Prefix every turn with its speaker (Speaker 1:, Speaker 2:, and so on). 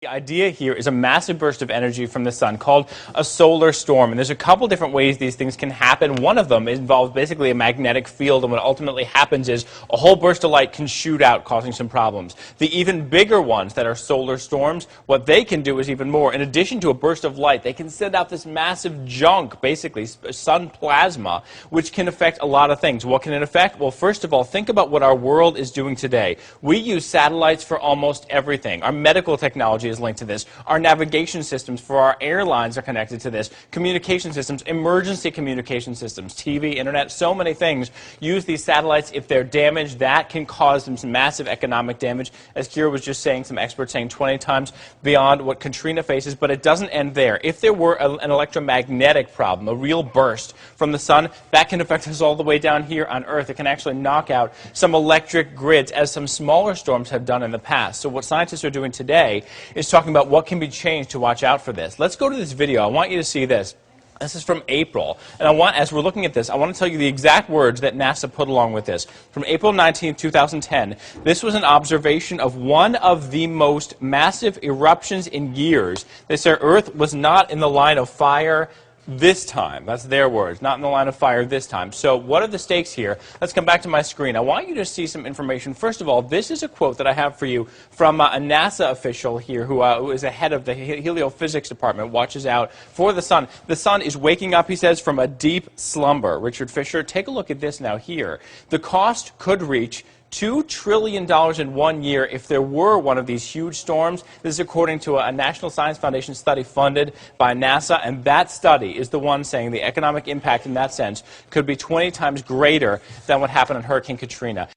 Speaker 1: The idea here is a massive burst of energy from the sun called a solar storm. And there's a couple different ways these things can happen. One of them involves basically a magnetic field, and what ultimately happens is a whole burst of light can shoot out, causing some problems. The even bigger ones that are solar storms, what they can do is even more. In addition to a burst of light, they can send out this massive junk, basically sun plasma, which can affect a lot of things. What can it affect? Well, first of all, think about what our world is doing today. We use satellites for almost everything. Our medical technology is linked to this. Our navigation systems for our airlines are connected to this. Communication systems, emergency communication systems, TV, internet, so many things use these satellites. If they're damaged, that can cause them some massive economic damage. As Kira was just saying, some experts saying 20 times beyond what Katrina faces, but it doesn't end there. If there were an electromagnetic problem, a real burst from the sun, that can affect us all the way down here on Earth. It can actually knock out some electric grids, as some smaller storms have done in the past. So what scientists are doing today is talking about what can be changed to watch out for this. Let's go to this video. I want you to see this. This is from April, and as we're looking at this, I want to tell you the exact words that NASA put along with this. From April 19, 2010, this was an observation of one of the most massive eruptions in years. They said Earth was not in the line of fire this time. That's their words, not in the line of fire this time. So what are the stakes here? Let's come back to my screen. I want you to see some information. First of all, this is a quote that I have for you from a NASA official here who is the head of the heliophysics department, watches out for the sun. The sun is waking up, he says, from a deep slumber. Richard Fisher, take a look at this now here. The cost could reach $2 trillion in 1 year if there were one of these huge storms. This is according to a National Science Foundation study funded by NASA, and that study is the one saying the economic impact in that sense could be 20 times greater than what happened on Hurricane Katrina.